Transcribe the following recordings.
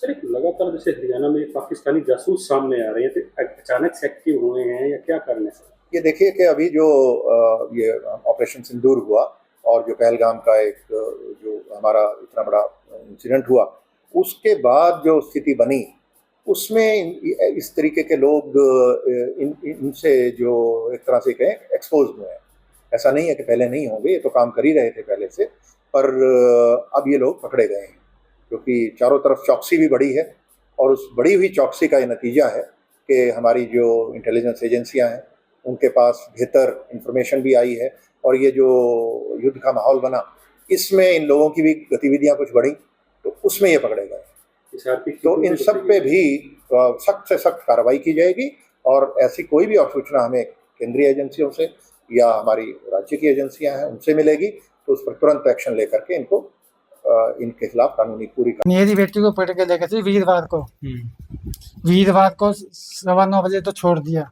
Sir एक लगातार जैसे हरियाणा में पाकिस्तानी जासूस सामने आ रहे हैं, तो अचानक से एक्टिव हुए हैं या क्या कारण है सर? ये देखिए कि अभी जो ये ऑपरेशन सिंदूर हुआ और जो पहलगाम का एक जो हमारा इतना बड़ा इंसिडेंट हुआ, उसके बाद जो स्थिति बनी उसमें इस तरीके के लोग इनसे जो एक तरह से कहें एक्सपोज हुए हैं। ऐसा नहीं है कि पहले नहीं होंगे, ये तो काम कर ही रहे थे पहले से, पर अब ये लोग पकड़े गए हैं क्योंकि चारों तरफ चौकसी भी बढ़ी है और उस बढ़ी हुई चौकसी का ये नतीजा है कि हमारी जो इंटेलिजेंस एजेंसियां हैं उनके पास बेहतर इंफॉर्मेशन भी आई है और ये जो युद्ध का माहौल बना इसमें इन लोगों की भी गतिविधियां कुछ बढ़ी तो उसमें ये पकड़े गए। तो इन सब पे भी सख्त से सख्त कार्रवाई की जाएगी और ऐसी कोई भी सूचना हमें केंद्रीय एजेंसियों से या हमारी राज्य की एजेंसियां हैं उनसे मिलेगी तो उस पर तुरंत एक्शन लेकर के इनको इनके खिलाफ कानूनी पूरी। मेरी बेटी को पकड़ के लेकर थी वीरवार को 9:15 बजे तो छोड़ दिया।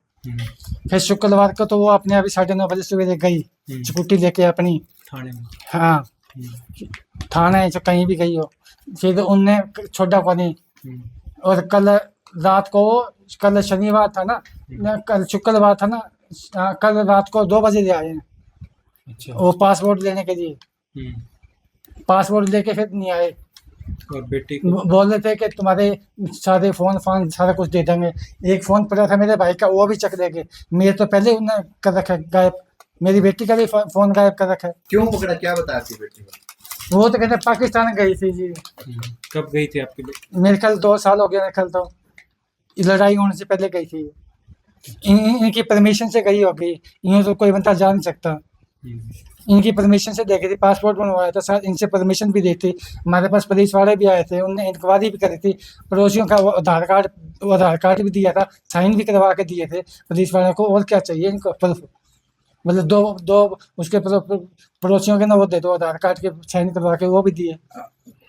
फिर शुक्रवार को तो वो अपने अभी 9:30 बजे सवेरे गई स्कूटी लेके अपनी थाने में। हाँ थाने जो कहीं भी गई हो, फिर उनने छोड़ा को नहीं। और कल शनिवार था ना, कल शुक्रवार था ना, कल रात को 2 बजे ले आए हैं। अच्छा। वो पासपोर्ट लेने के लिए पासपोर्ट लेके फिर नहीं आए और बेटी को बोल रहे थे कि तुम्हारे सारे फोन सारा कुछ दे देंगे। एक फोन पड़ा था मेरे भाई का, वो भी चक देंगे। मेरे तो पहले उन्होंने कर रखा है गायब, मेरी बेटी का भी फोन गायब कर रखा है। क्यों पकड़ा, क्या बताया थी बेटी को? वो तो कहते पाकिस्तान गई थी जी। कब गई थी आपकी बेटी? मेरे कल 2 साल हो गया। कल तो लड़ाई होने से पहले गई थी। इनकी परमिशन से गई होगी, यूँ तो कोई बंदा जा नहीं सकता। इनकी परमिशन से देखी थी, पासपोर्ट बनवाया था, शायद इनसे परमिशन भी दी थी। हमारे पास पुलिस वाले भी आए थे, उनने इंक्वायरी भी करी थी। पड़ोसियों का वो आधार कार्ड भी दिया था, साइन भी करवा के दिए थे पुलिस वालों को। और क्या चाहिए इनको? मतलब दो उसके पड़ोसियों के ना वो दे दो आधार कार्ड के साइन करवा के, वो भी दिए।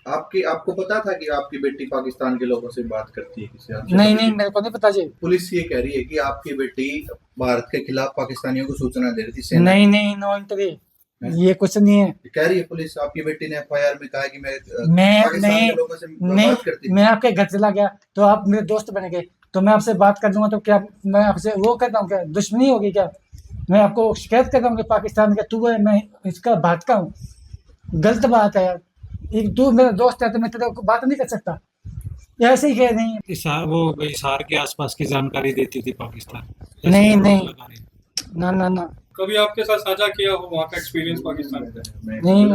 आपको पता था कि आपकी बेटी पाकिस्तान के लोगों से बात करती है किसी? नहीं मेरे को नहीं पता जी। पुलिस ये कह रही है कि आपकी बेटी भारत के खिलाफ पाकिस्तानियों को सूचना दे रही थी। नहीं नो इंटरव्यू, ये कुछ नहीं है। कह रही है पुलिस, आपकी बेटी ने एफआईआर में कहा कि मैं नहीं, बात करती। मैं आपके घर चला गया तो आप मेरे दोस्त बन गए तो मैं आपसे बात कर दूंगा तो क्या मैं आपसे वो करता हूँ? क्या दुश्मनी होगी क्या? मैं आपको शिकायत करता हूँ कि पाकिस्तान का तू है, मैं इसका भाट का हूँ। गलत बात है यार। एक तू मेरा दोस्त है तो मैं तेरे को बात नहीं कर सकता। ऐसे ही कह नहीं है। वो हिसार के आसपास की जानकारी देती थी पाकिस्तान? नहीं ना। कभी आपके साथ साझा किया हो वहाँ का एक्सपीरियंस पाकिस्तान का? नहीं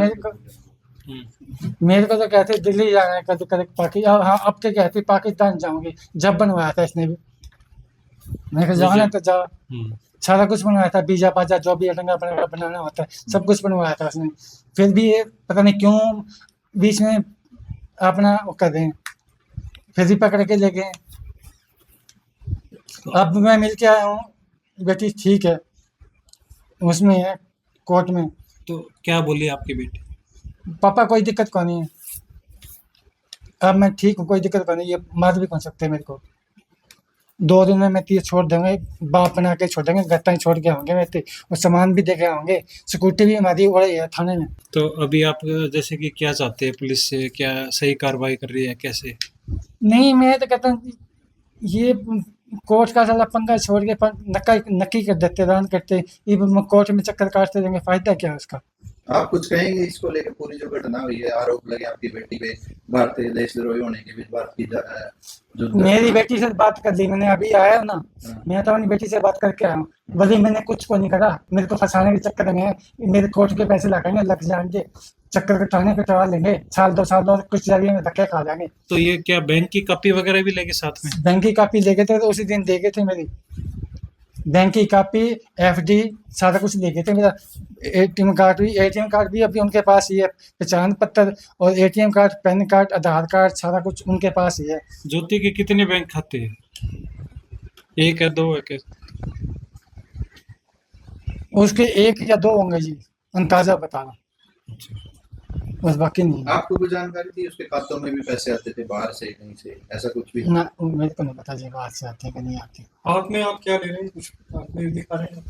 मेरे को तो कहते दिल्ली जाना है कभी पाकिस्तान। हाँ अब तो कहती पाकिस्तान जाऊंगी। जब बनवाया था इसने भी, मेरे को जाना तो जा, सारा कुछ बनवाया था, बीजा पाजा जो भी अटंगा बनाना होता है सब कुछ बनवाया था उसने। फिर भी ये पता नहीं क्यों बीच में अपना वो कर रहे हैं, फिर भी पकड़ के ले गए। अब मैं मिल के आया हूँ, बेटी ठीक है, उसमें है कोर्ट में। तो क्या बोली आपकी बेटी? पापा कोई दिक्कत को नहीं है, अब मैं ठीक हूँ, कोई दिक्कत को नहीं। ये मार भी कौन सकते हैं मेरे को। 2 दिन में मैं तीर छोड़ देंगे, बाप बना के छोड़ेंगे, गत्ता ही छोड़ के होंगे मेरे और सामान भी देखे होंगे। सिक्योरिटी भी हमारी उड़ी है थाने में। तो अभी आप जैसे कि क्या चाहते हैं पुलिस से? क्या सही कार्रवाई कर रही है कैसे? नहीं मैं तो कहता हूँ ये कोर्ट का साला पंगा छोड़ के नक्की कर देते, रान करते, कोर्ट में चक्कर काटते रहेंगे, फायदा क्या है उसका? आप कुछ कहेंगे इसको लेकर? पूरी जो घटना हुई है, आरोप लगे आपकी बेटी पे भारतीय देशद्रोही होने के भी बात की जो मेरी बेटी से बात कर ली मैंने, अभी आया ना। मैं तो अपनी बेटी से बात करके आया हूँ, भले मैंने कुछ को नहीं करा। मेरे को फंसाने के चक्कर में मेरे कोर्ट के पैसे लगाएंगे, लग जाएंगे, चक्कर कटाने कटवा लेंगे, 1-2 साल और कुछ जरिए में धक्के खा जाएंगे। तो ये क्या बैंक की कॉपी वगैरह भी लेके साथ में? बैंक की कॉपी ले गए थे तो उसी दिन दे गए थे। मेरी बैंक की कॉपी, एफडी सारा कुछ ले गए थे। मेरा एटीएम कार्ड भी अभी उनके पास ही है, पहचान पत्र और एटीएम कार्ड, पैन कार्ड, आधार कार्ड सारा कुछ उनके पास ही है। ज्योति के कितने बैंक खाते हैं? 1 या 2 है? उसके 1 या 2 होंगे जी, अंदाजा बता रहा, बस बाकी नहीं। आपको कोई जानकारी थी उसके खातों में भी पैसे आते थे बाहर से कहीं से, ऐसा कुछ भी? ना मेरे को नहीं पता जी बाहर से आते हैं कि नहीं आते। हाथ में आप क्या ले रहे हैं? कुछ आप दिखा रहे हैं?